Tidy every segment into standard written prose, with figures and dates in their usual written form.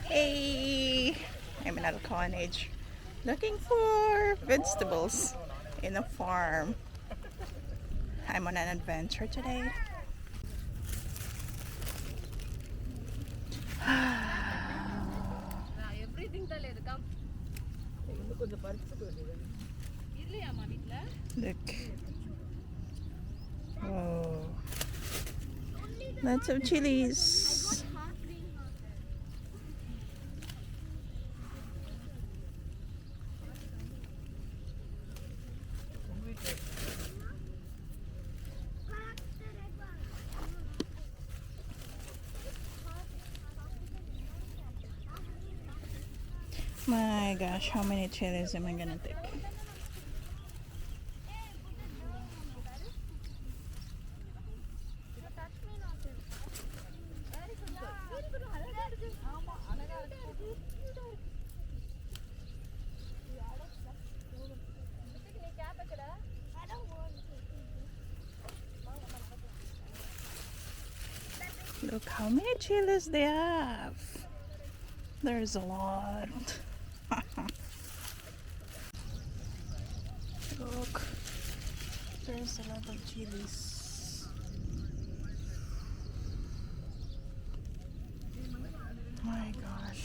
Hey, I'm in Khawaneej looking for vegetables in a farm. I'm on an adventure today. Look. Whoa. Lots of chilies. My gosh, how many chilies am I gonna take? Look how many chilies they have. There's a lot. Look, there's a lot of chilies. My gosh.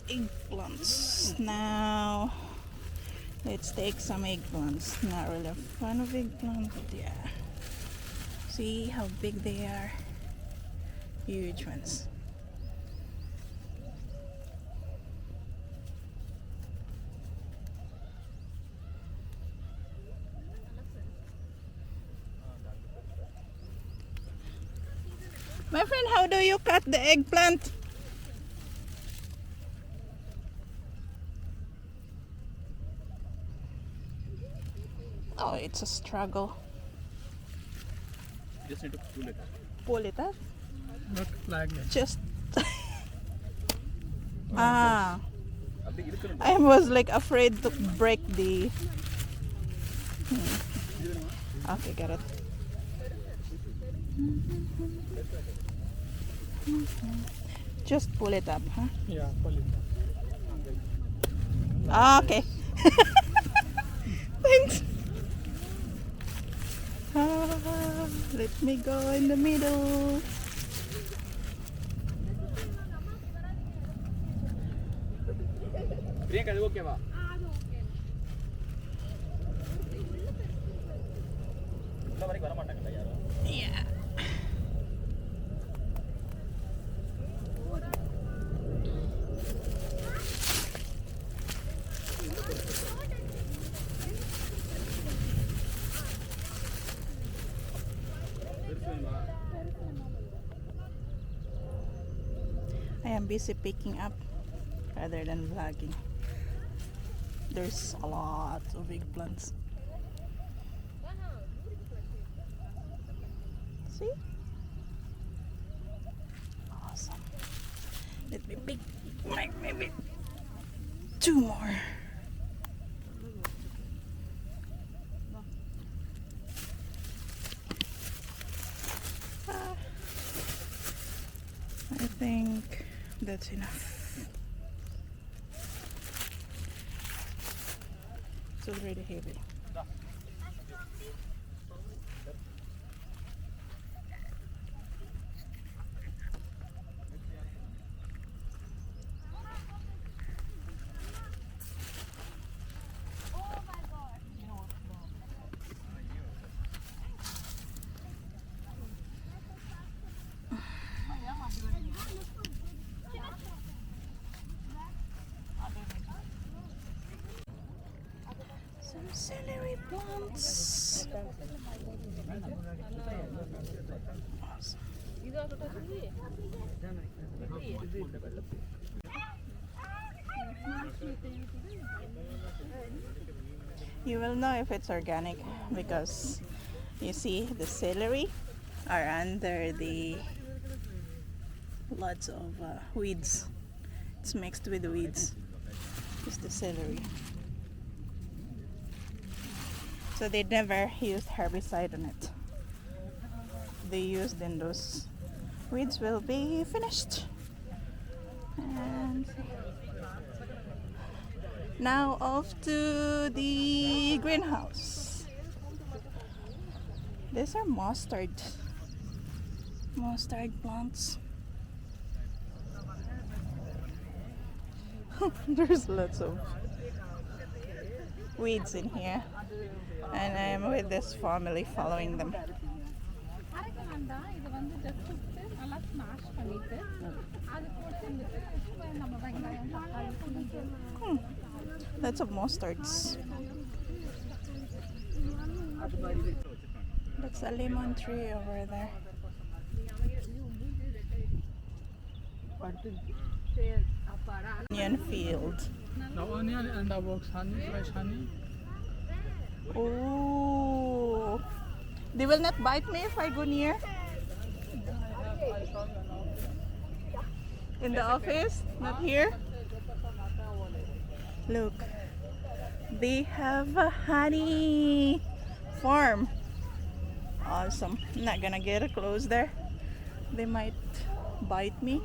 Eggplants. Now, let's take some eggplants. Not really a fan of eggplant, but yeah. See how big they are? Huge ones. My friend, how do you cut the eggplant? Oh, it's a struggle. Just need to pull it. Pull it up. Not flag. Just. Ah. I was like afraid to break the. Okay, got it. Just pull it up, huh? Yeah, pull it. Ah, okay. Thanks. Let me go in the middle. Priyanka, ಅದು okay ವಾ? உள்ளவரைக்கும் வர மாட்டாங்கல்ல யாரும். Yeah. I am busy picking up rather than vlogging. There's a lot of eggplants. See? Awesome. Let me pick like maybe 2 more. I think that's enough. It's already heavy. Celery plants. Awesome. You will know if it's organic because you see the celery are under the lots of weeds. It's mixed with weeds. It's the celery. So they never used herbicide on it. They used then those weeds will be finished. And now off to the greenhouse. These are mustard plants. There's lots of weeds in here, and I'm with this family following them. Lots of mustards. That's a lemon tree over there. Onion field. The onion and the box honey, fresh honey. Oh, they will not bite me if I go near. In the office, not here. Look, they have a honey farm. Awesome. I'm not gonna get close there. They might bite me.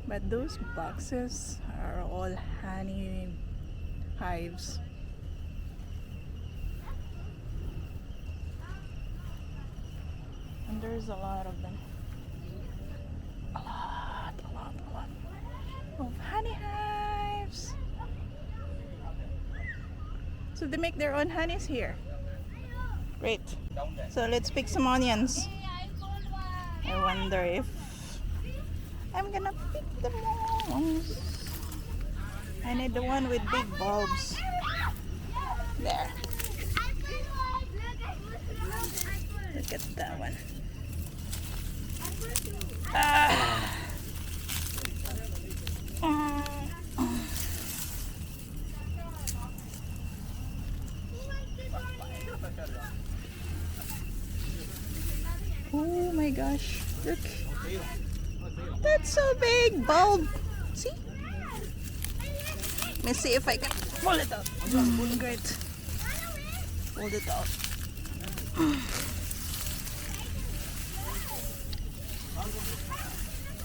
But those boxes are all honey hives. And there's a lot of them. A lot of honey hives. So they make their own honeys here. Great. So let's pick some onions. I wonder if I'm gonna pick the ones. I need the one with big bulbs. There. Look at that one. Oh my gosh, look. That's so big bulb. See? Let me see if I can pull it out. Great. Pull it out.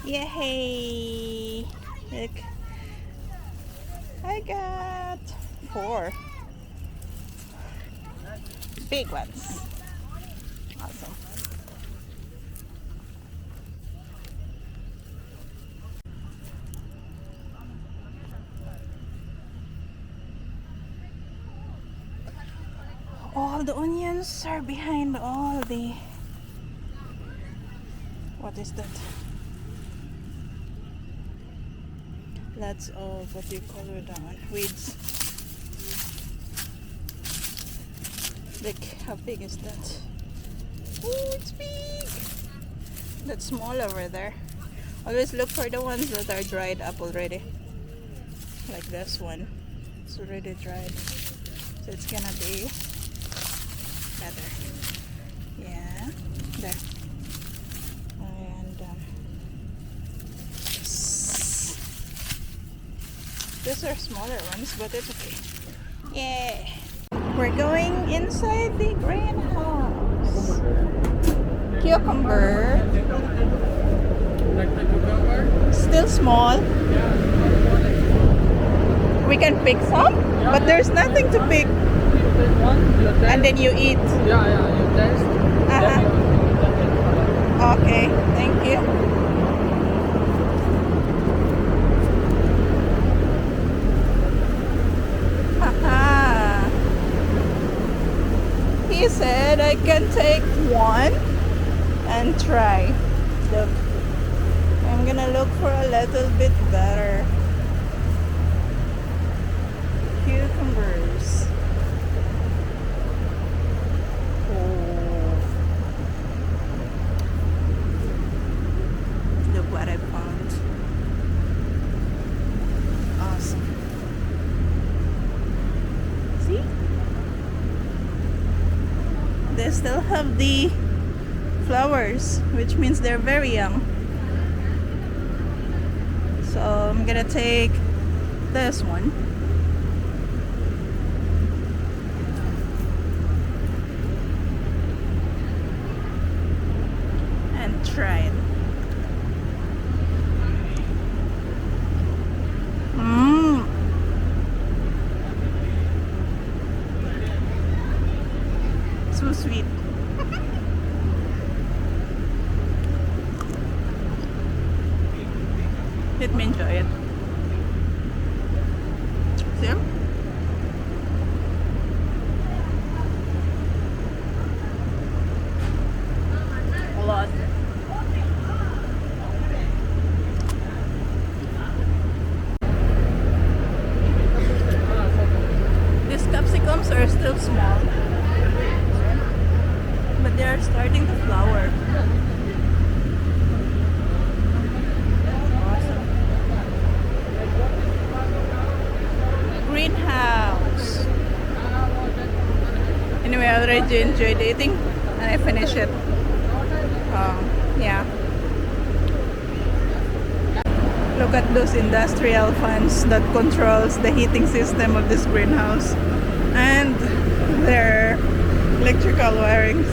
Yay! Look. I got 4 big ones. Awesome. All the onions are behind all the... What is that? Lots of, what do you call it, weeds. Look, how big is that? Oh, it's big! That's small over there. Always look for the ones that are dried up already. Like this one. It's already dried. So it's gonna be better. Yeah, there. And these are smaller ones, but it's okay. Yeah. We're going inside the greenhouse. Cucumber. Like the cucumber? Still small. We can pick some, but there's nothing to pick. You pick one, you taste. And then you eat. Yeah, you taste. Then you Okay, thank you. Haha. He said I can take one and try. Look, I'm gonna look for a little bit better. Cucumbers. have the flowers, which means they're very young. So I'm gonna take this one. And try it. So sweet. Let me enjoy it. See? A lot. These capsicums are still small, but they are starting to flower. Awesome. Greenhouse. Anyway, I already enjoyed eating and I finished it. Yeah. Look at those industrial fans that controls the heating system of this greenhouse and their electrical wirings.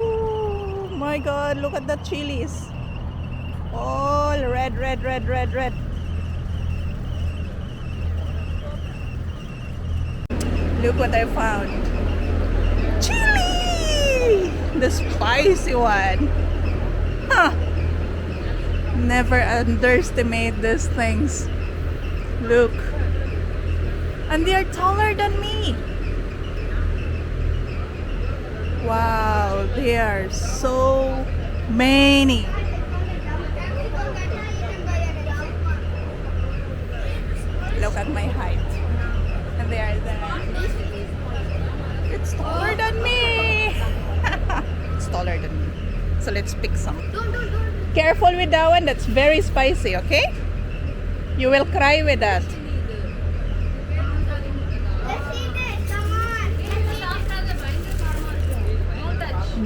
Oh my god, look at the chilies. All red, red, red, red, red. Look what I found. Chili! The spicy one. Huh. Never underestimate these things. Look. And they are taller than me. Wow, they are so many. Look at my height. And they are there. It's taller than me. It's taller than me. So let's pick some. Careful with that one. That's very spicy, okay? You will cry with that.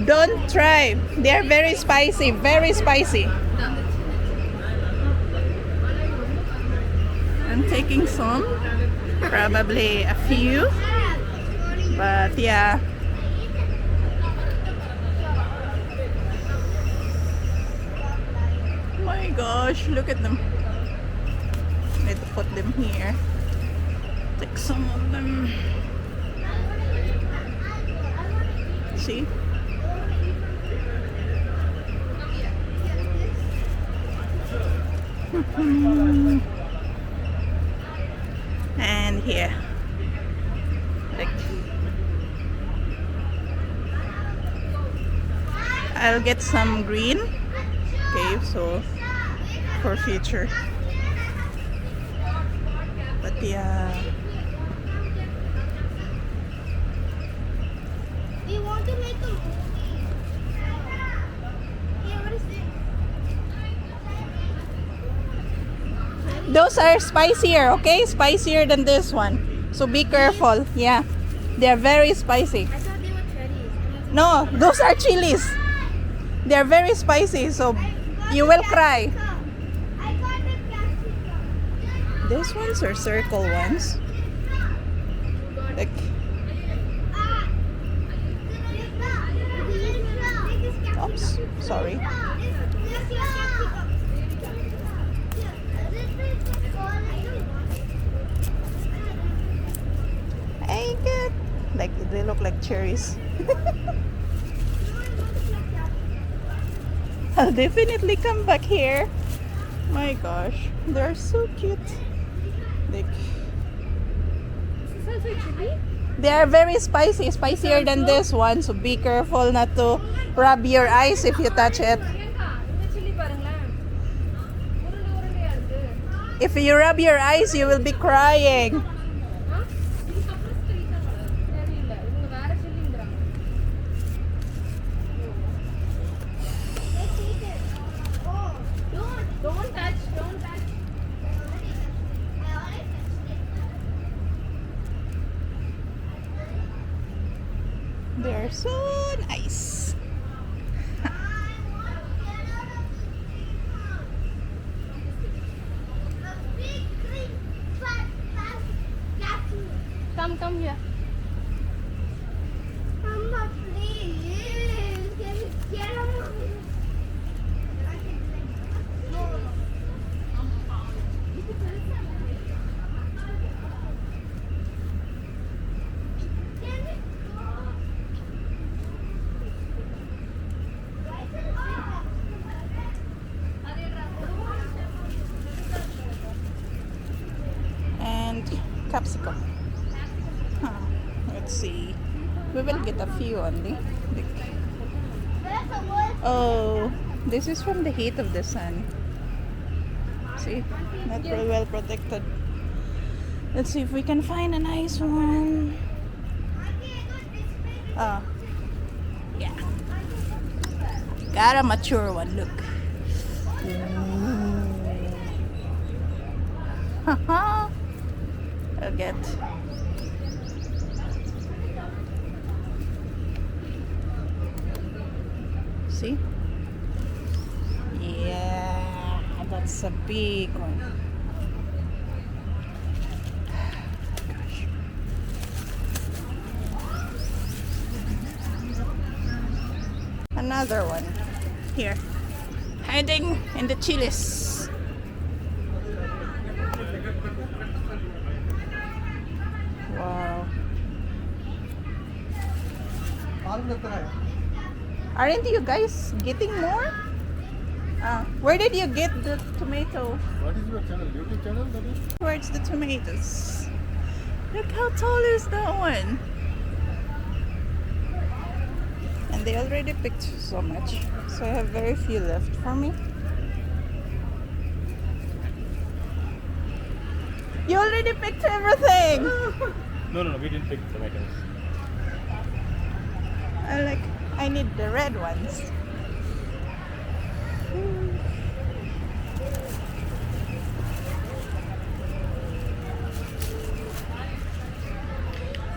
Don't try. They are very spicy. Very spicy. I'm taking some. Probably a few. But yeah. Oh my gosh, look at them. Need to put them here. Take some of them. See? And here. Like, I'll get some green. Okay, so for future. But yeah. Do you want to make a movie? Yeah, what is this? Those are spicier, okay? Spicier than this one. So be careful. Yeah. They're very spicy. I thought they were cherries. No, those are chilies. They're very spicy, so you will cry. I got the capsicum. These ones are circle ones. Like, oops, sorry. I get, like, they look like cherries. I'll definitely come back here. My gosh, they're so cute. Like, Is this also chili? they are very spicy, spicier than this one. So be careful not to rub your eyes if you touch it. If you rub your eyes, you will be crying. Don't touch, don't touch. They're so nice. Come here. Mama, please. Get out. And capsicum. Huh. Let's see. We will get a few only. Oh, this is from the heat of the sun. See, not very well protected. Let's see if we can find a nice one. Oh, yeah. Got a mature one, look. Haha. I'll get. See? Yeah, that's a big one. Gosh. Another one. Here. Hiding in the chilies. Wow. Aren't you guys getting more? Where did you get the tomato? What is your channel? YouTube channel? That is? Where's the tomatoes? Look how tall is that one. And they already picked so much. So I have very few left for me. You already picked everything! No, we didn't pick tomatoes. I need the red ones.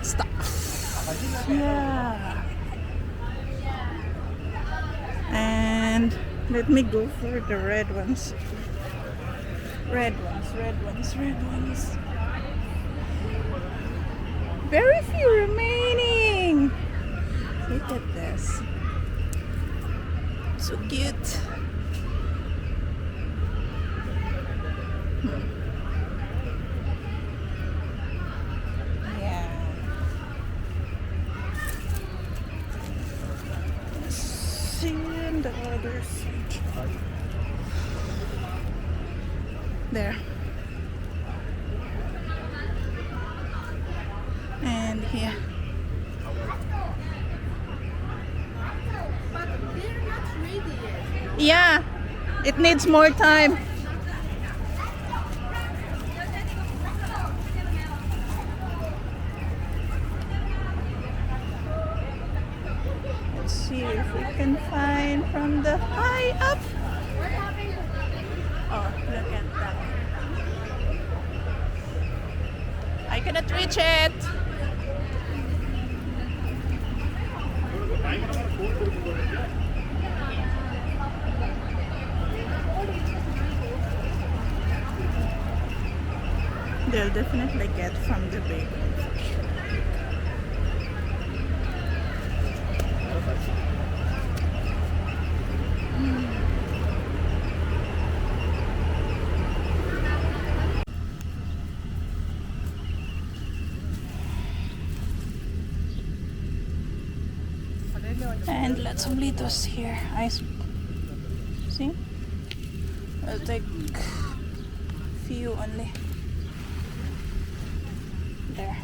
Stop. Yeah. And let me go for the red ones. Red ones. Very few remaining. Look at this. So cute. Yeah. And the others. There. And here. But they're not ready yet. Yeah, it needs more time. Let's see if we can find from the high up. What happened? Oh, look at that. I cannot reach it. They'll definitely get from the big. And lots of litos here. See? I'll take few only. There.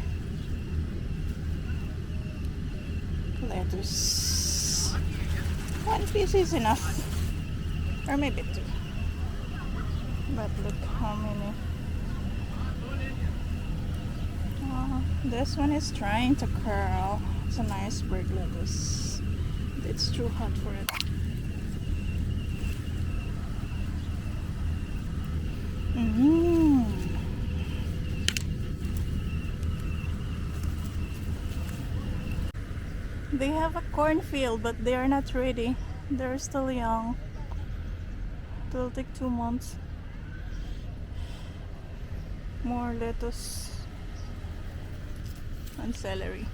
Lettuce. One piece is enough. Or maybe two. But look how many. Oh, this one is trying to curl. It's an iceberg lettuce. It's too hot for it. They have a cornfield, but they are not ready. They're still young. It will take 2 months. More lettuce and celery.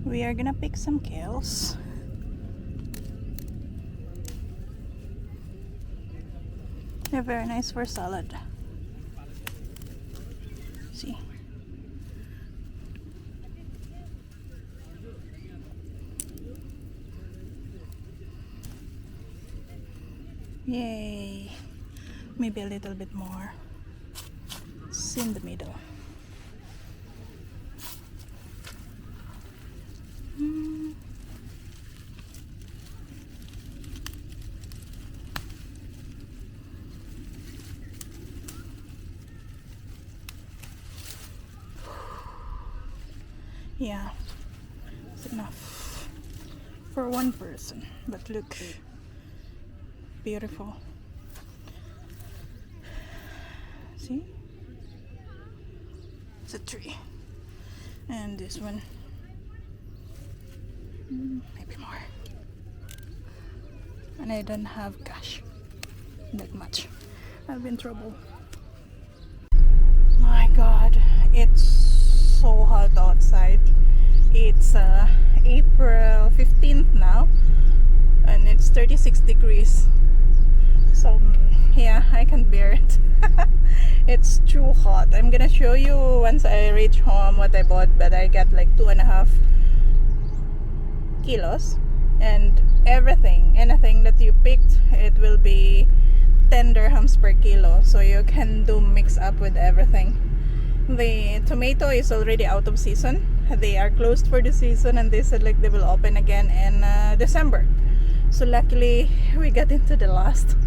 We are gonna pick some kales. They're very nice for salad. See. Yay. Maybe a little bit more. It's in the middle. Yeah, it's enough for one person, but look, beautiful. See, it's a tree, and this one, maybe more. And I don't have cash that much. I'll be in trouble. My God, it's so hot outside. It's April 15th now, and it's 36 degrees. So yeah, I can bear it. It's too hot. I'm gonna show you once I reach home what I bought, but I got like 2.5 kilos, and anything that you picked, it will be 10 dirhams per kilo, so you can do mix up with everything. The tomato is already out of season. They are closed for the season, and they said like they will open again in December. So luckily we got into the last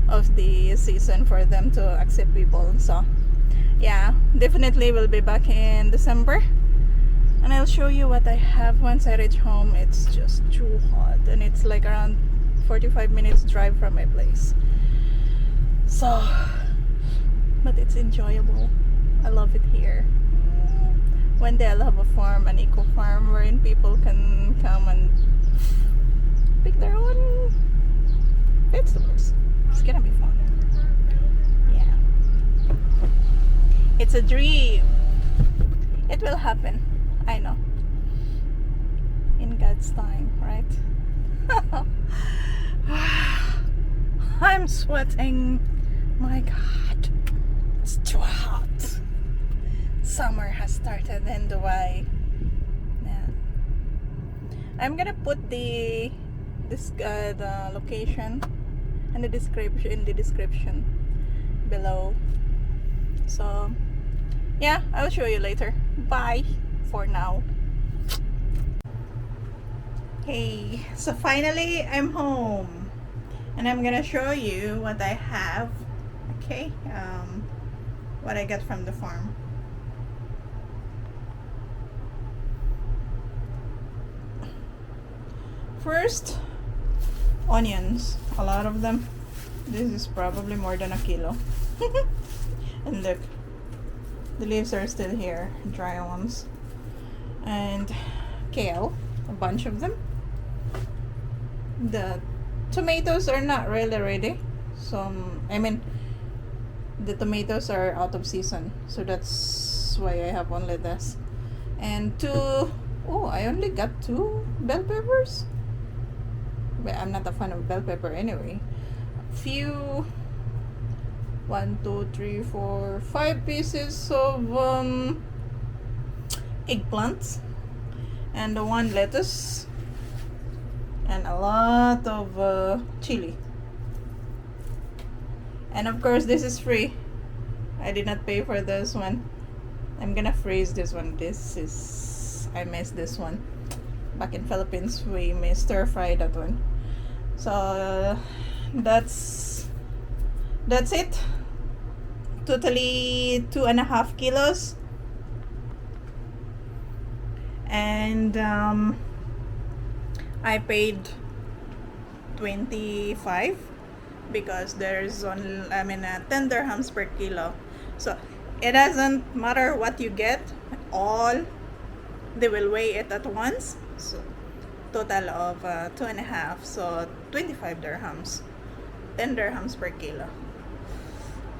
of the season for them to accept people. So yeah, definitely we'll be back in December, and I'll show you what I have once I reach home. It's just too hot, and it's like around 45 minutes drive from my place. So, but it's enjoyable. I love it here. One day I'll have a farm, an eco farm, wherein people can come and pick their own vegetables. It's gonna be fun. Yeah. It's a dream. It will happen. I know. In God's time, right? I'm sweating. My God. It's too hot. Summer has started in Dubai. Yeah. I'm gonna put the location and the description below. So yeah, I'll show you later. Bye for now. Hey, so finally I'm home, and I'm gonna show you what I have. Okay, what I got from the farm. First, onions, a lot of them. This is probably more than a kilo. And look, the leaves are still here, dry ones. And kale, a bunch of them. The tomatoes are not really ready. So, I mean, the tomatoes are out of season. So that's why I have only this. And I only got 2 bell peppers. But I'm not a fan of bell pepper anyway. Few 1, 2, 3, 4, 5 pieces of eggplants, and 1 lettuce, and a lot of chili. And of course this is free. I did not pay for this one. I'm gonna freeze this one. I missed this one. Back in Philippines we may stir fry that one. So that's it. Totally 2.5 kilos. And I paid 25 because there's 10 dirhams per kilo. So it doesn't matter what you get, all they will weigh it at once. So total of 2.5, so 25 dirhams, 10 dirhams per kilo.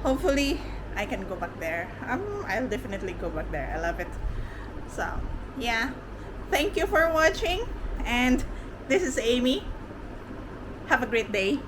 Hopefully I can go back there. I'll definitely go back there. I love it. So yeah, thank you for watching, and this is Amy. Have a great day.